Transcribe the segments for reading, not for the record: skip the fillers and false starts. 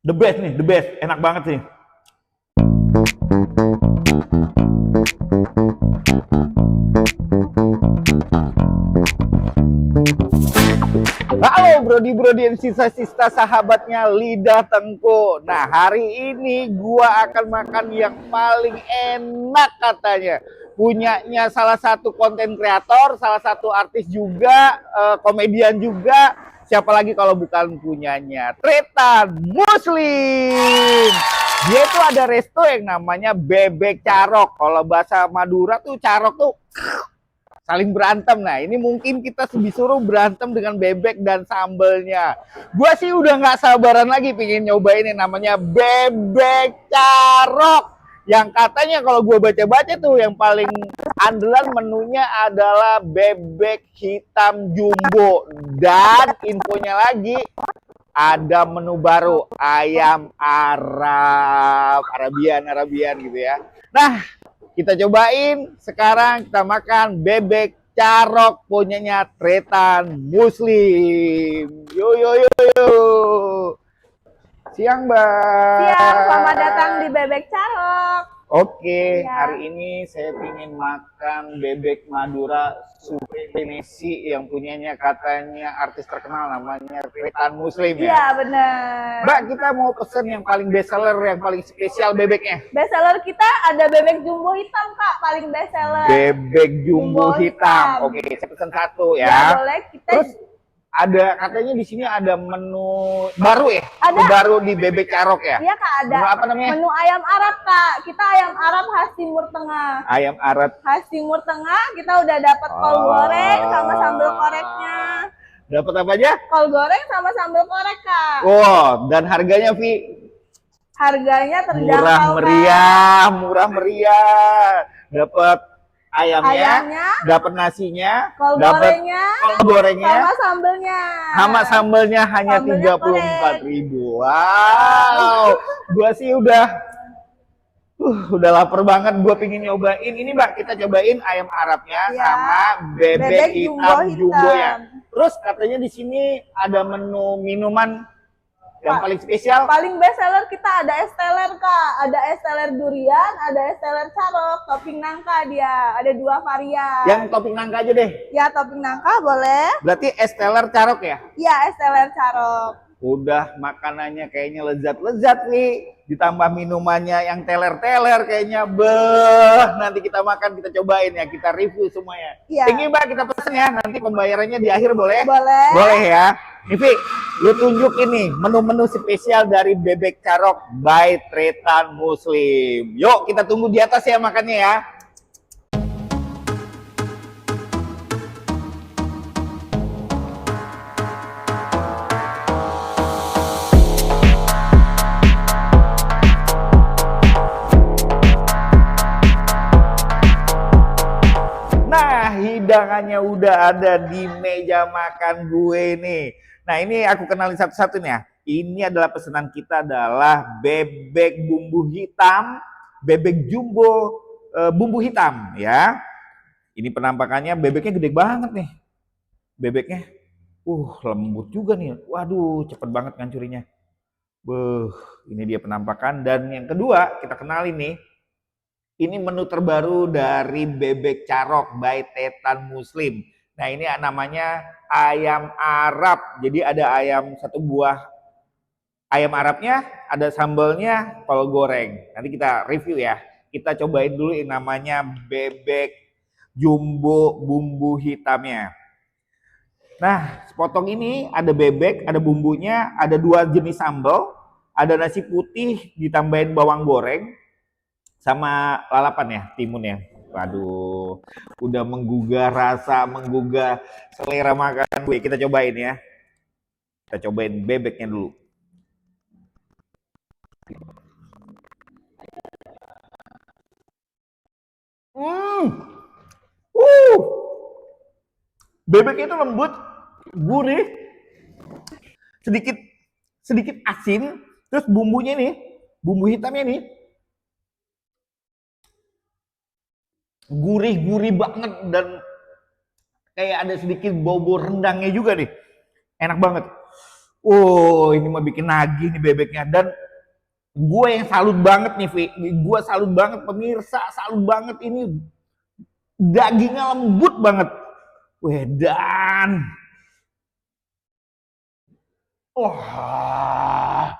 The best nih, the best. Enak banget sih. Halo Brodi-Brodi dan sisa-sisa sahabatnya Lidah Tengku. Nah, hari ini gua akan makan yang paling enak katanya. Punyanya salah satu konten kreator, salah satu artis juga, komedian juga. Siapa lagi kalau bukan punyanya Tretan Muslim. Dia tuh ada resto yang namanya Bebek Carok. Kalau bahasa Madura tuh carok tuh saling berantem. Nah, ini mungkin kita disuruh berantem dengan bebek dan sambelnya. Gua sih udah nggak sabaran lagi pengen nyobain yang namanya bebek carok. Yang katanya kalau gue baca-baca tuh yang paling andalan menunya adalah bebek hitam jumbo. Dan infonya lagi ada menu baru, ayam Arabian gitu ya. Nah, kita cobain sekarang, kita makan bebek carok punyanya Tretan Muslim. Yo yo yo yo. Siang, Mbak. Siang, selamat datang di Bebek Carok. Oke, Ya. hari ini saya ingin makan bebek Madura supremasi yang punyanya katanya artis terkenal namanya Tretan Muslim ya. Iya, benar. Mbak, kita mau pesen yang paling best seller, yang paling spesial bebeknya. Best seller kita ada bebek jumbo hitam, Kak, paling best seller. Bebek jumbo hitam. Oke, saya pesen satu ya. Ya, boleh. Terus ada katanya di sini ada menu baru ya? Ada. Menu baru di bebek carok ya? Iya, Kak, ada. Menu apa namanya? Menu ayam Arab, Kak. Kita ayam Arab khas Timur Tengah. Ayam Arab. Khas Timur Tengah, kita udah dapat kol goreng sama sambal koreknya. Dapat apa aja? Kol goreng sama sambal korek, Kak. Oh, dan harganya, Vi? Harganya terjangkau, Murah meriah, murah meriah. Dapat ayamnya, dapat nasinya, kol dapat gorengnya, sama sambelnya. Sama sambelnya hanya 34.000. Wow, gua sih udah lapar banget. Gua pingin nyobain ini, Mbak. Kita cobain ayam Arabnya ya, sama bebek hitam jumbo ya. Terus katanya di sini ada menu minuman yang paling spesial. Paling best seller kita ada es teler, Kak. Ada es teler durian, ada es teler carok, topping nangka dia. Ada 2 varian. Yang topping nangka aja deh. Ya, topping nangka boleh. Berarti es teler carok ya? Iya, es teler carok. Udah makanannya kayaknya lezat-lezat nih. Ditambah minumannya yang teler-teler kayaknya. Beh, nanti kita makan, kita cobain ya. Kita review semuanya. Iya. Ini, Mbak, kita pesen ya. Nanti pembayarannya di akhir boleh? Boleh. Boleh ya. Nivi, lu tunjuk ini menu-menu spesial dari bebek carok by Tretan Muslim. Yuk, kita tunggu di atas ya makannya ya. Nah, hidangannya udah ada di meja makan gue nih. Nah, ini aku kenalin satu-satu nih ya. Ini adalah pesanan kita adalah bebek bumbu hitam, bebek jumbo bumbu hitam ya. Ini penampakannya bebeknya gede banget nih. Bebeknya lembut juga nih. Waduh, cepet banget ngancurinya. Beuh, ini dia penampakan. Dan yang kedua, kita kenalin nih. Ini menu terbaru dari bebek carok by Tretan Muslim. Nah, ini namanya ayam Arab. Jadi ada ayam satu buah ayam Arabnya, ada sambelnya, kol goreng. Nanti kita review ya. Kita cobain dulu yang namanya bebek jumbo bumbu hitamnya. Nah, sepotong ini ada bebek, ada bumbunya, ada 2 jenis sambal, ada nasi putih ditambahin bawang goreng, sama lalapan ya, timun ya. Waduh, udah menggugah rasa, menggugah selera makan gue. Kita cobain ya. Kita cobain bebeknya dulu. Bebeknya itu lembut, gurih, sedikit asin, terus bumbunya nih, bumbu hitamnya nih, gurih-gurih banget dan kayak ada sedikit bau-bau rendangnya juga nih. Enak banget. Oh, ini mah bikin nagih nih bebeknya. Dan gue yang salut banget nih, Vi. Gue salut banget pemirsa, salut banget ini dagingnya lembut banget. Wedan. Wah.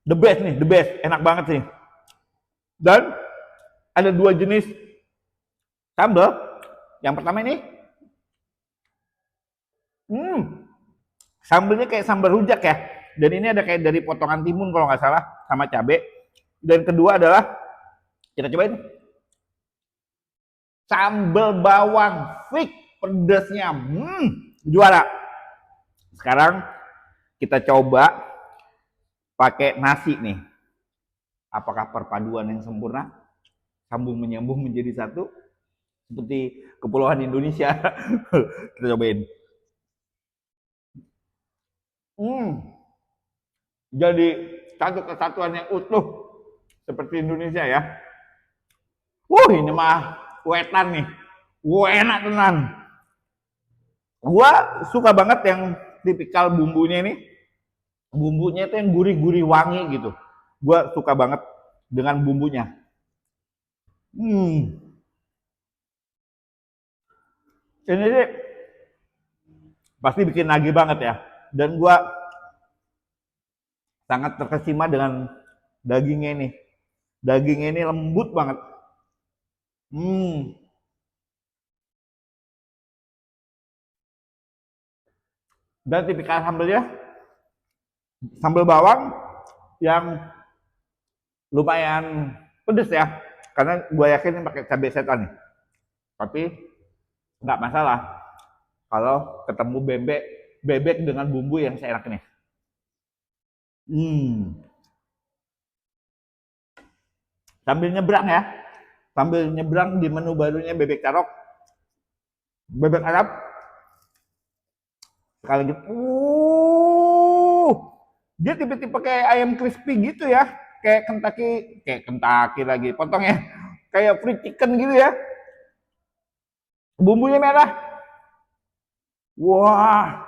The best nih, the best. Enak banget sih. Dan ada dua jenis sambal. Yang pertama ini, sambalnya kayak sambal rujak ya. Dan ini ada kayak dari potongan timun kalau nggak salah, sama cabai. Dan kedua adalah, kita cobain, sambal bawang fix pedasnya, juara. Sekarang kita coba pakai nasi nih. Apakah perpaduan yang sempurna, sambung menyambung menjadi satu, seperti kepulauan Indonesia? Kita cobain. Jadi satu kesatuan yang utuh seperti Indonesia ya. Ini mah wetan nih. Enak tenan. Gua suka banget yang tipikal bumbunya ini. Bumbunya itu yang gurih-gurih wangi gitu. Gua suka banget dengan bumbunya. Ini sih pasti bikin nagih banget ya. Dan gua sangat terkesima dengan dagingnya ini. Dagingnya ini lembut banget. Dan tipikal sambalnya, sambal bawang yang lumayan pedes ya. Karena gue yakin ini pakai cabai setan nih. Tapi nggak masalah kalau ketemu bebek dengan bumbu yang seenak ini. Sambil nyebrang ya, sambil nyebrang di menu barunya bebek carok, bebek Arab. Sekali gitu, dia tipe-tipe kayak ayam crispy gitu ya, kayak Kentucky lagi, potongnya kayak fried chicken gitu ya. Bumbunya merah. Wah.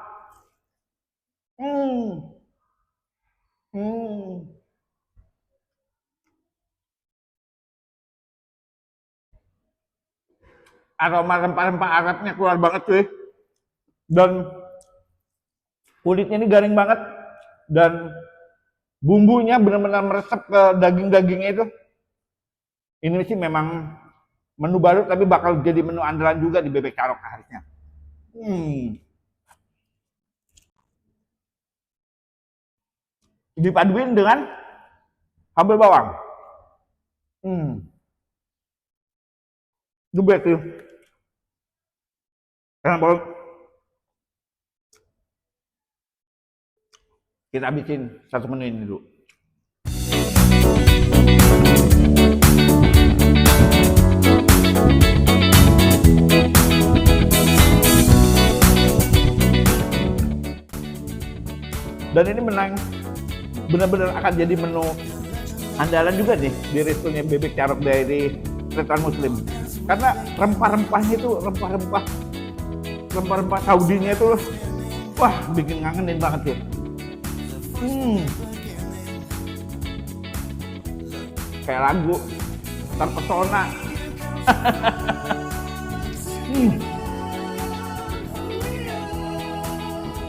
Aroma rempah-rempah Arabnya keluar banget cuy. Dan kulitnya ini garing banget. Dan bumbunya benar-benar meresap ke daging-dagingnya itu. Ini sih memang menu baru tapi bakal jadi menu andalan juga di bebek carok harusnya. Dipaduin dengan sambal bawang. The best sih. Enak banget. Kita habisin satu menu ini dulu. Dan ini benar-benar akan jadi menu andalan juga nih di restonya bebek carok dari Restoran Muslim. Karena rempah-rempahnya itu rempah-rempah Saudinya itu, wah bikin ngangenin banget sih. Kayak lagu terpesona.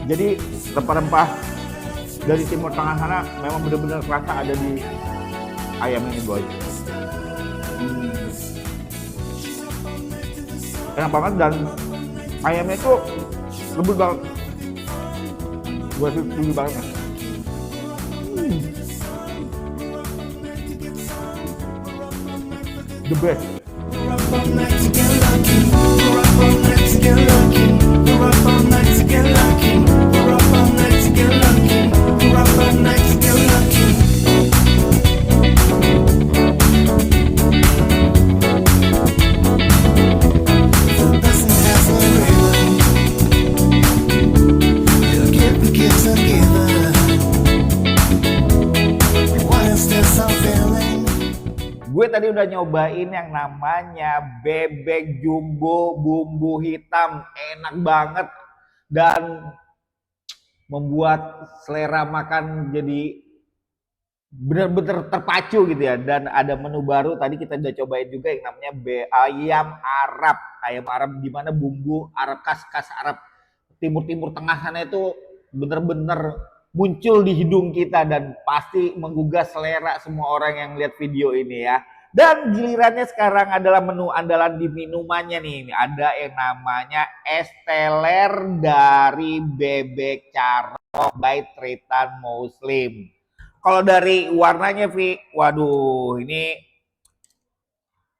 Jadi rempah-rempah dari Timur Tengah sana memang benar-benar kerasa ada di ayam ini boy. Enak banget dan ayamnya itu lembut banget. Gue setuju banget. The best. tadi udah nyobain yang namanya bebek jumbo bumbu hitam, enak banget dan membuat selera makan jadi benar-benar terpacu gitu ya. Dan ada menu baru tadi kita udah cobain juga yang namanya ayam Arab. Ayam Arab di mana bumbu Arab khas Arab Timur Tengah sana itu benar-benar muncul di hidung kita dan pasti menggugah selera semua orang yang lihat video ini ya. Dan gilirannya sekarang adalah menu andalan di minumannya nih. Ada yang namanya es teler dari Bebek Carok by Tretan Muslim. Kalau dari warnanya, Vi, waduh, ini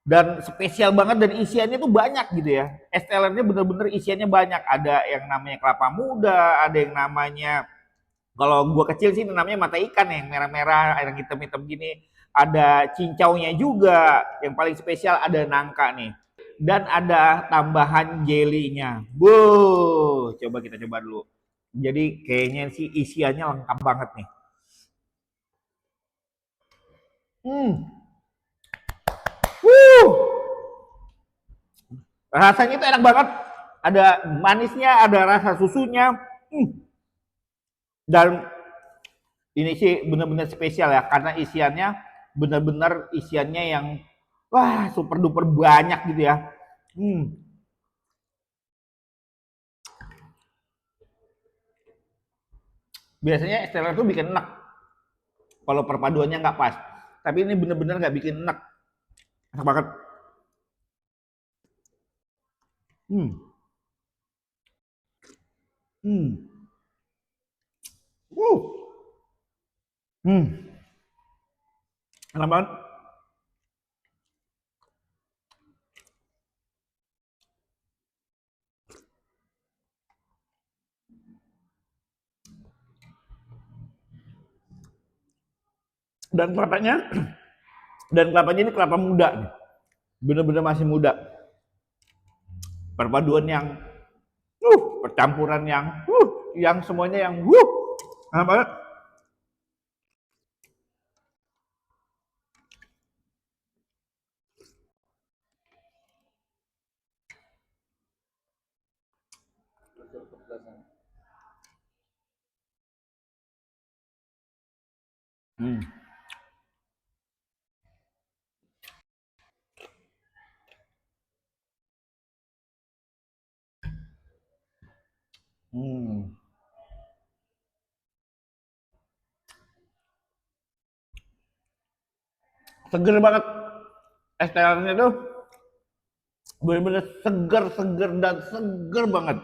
dan spesial banget dan isiannya tuh banyak gitu ya. Es telernya bener-bener isiannya banyak. Ada yang namanya kelapa muda, ada yang namanya, kalau gua kecil sih namanya mata ikan yang merah-merah, yang hitam-hitam gini. Ada cincaunya juga. Yang paling spesial ada nangka nih. Dan ada tambahan jelinya. Coba kita coba dulu. Jadi kayaknya sih isiannya lengkap banget nih. Rasanya itu enak banget. Ada manisnya, ada rasa susunya. Dan ini sih benar-benar spesial ya, karena isiannya benar-benar isiannya yang wah super duper banyak gitu ya. Biasanya es teler tuh bikin enak kalau perpaduannya nggak pas. Tapi ini benar-benar nggak bikin enak. Enak banget. Enak banget. Dan kelapanya ini kelapa muda nih. Bener-bener masih muda. Perpaduan yang percampuran yang semuanya yang enak banget. Seger banget. Es telernya tuh bener-bener seger dan seger banget.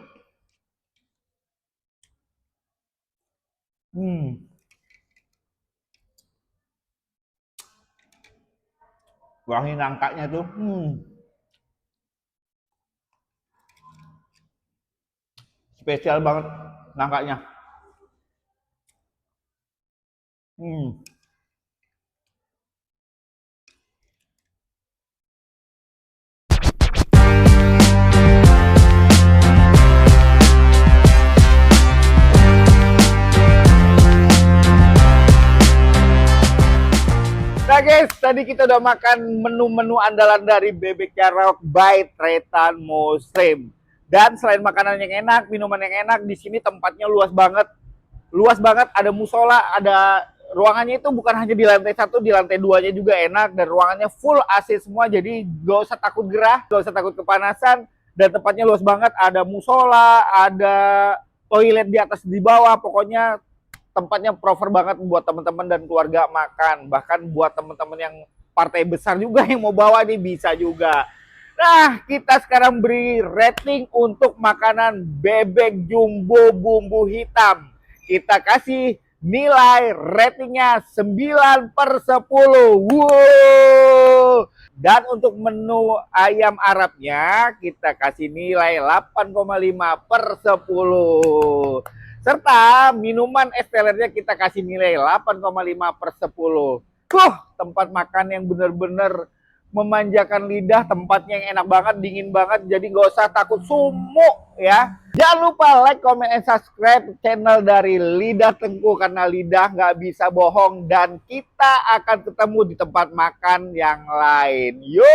Wangi nangkanya tuh spesial banget nangkanya. Nah guys, tadi kita udah makan menu-menu andalan dari Bebek Carok by Tretan Muslim. Dan selain makanan yang enak, minuman yang enak, di sini tempatnya luas banget. Luas banget, ada musola, ada ruangannya itu bukan hanya di lantai 1, di lantai 2-nya juga enak. Dan ruangannya full AC semua, jadi gak usah takut gerah, gak usah takut kepanasan. Dan tempatnya luas banget, ada musola, ada toilet di atas di bawah, pokoknya tempatnya proper banget buat teman-teman dan keluarga makan. Bahkan buat teman-teman yang partai besar juga yang mau bawa nih bisa juga. Nah, kita sekarang beri rating untuk makanan bebek jumbo bumbu hitam. Kita kasih nilai ratingnya 9/10. Wow. Dan untuk menu ayam Arabnya kita kasih nilai 8,5/10. Serta minuman es telernya kita kasih nilai 8,5/10. Tempat makan yang benar-benar memanjakan lidah, tempatnya yang enak banget, dingin banget, jadi nggak usah takut sumuk ya. Jangan lupa like, comment, and subscribe channel dari Lidah Tengku karena lidah nggak bisa bohong dan kita akan ketemu di tempat makan yang lain. Yo!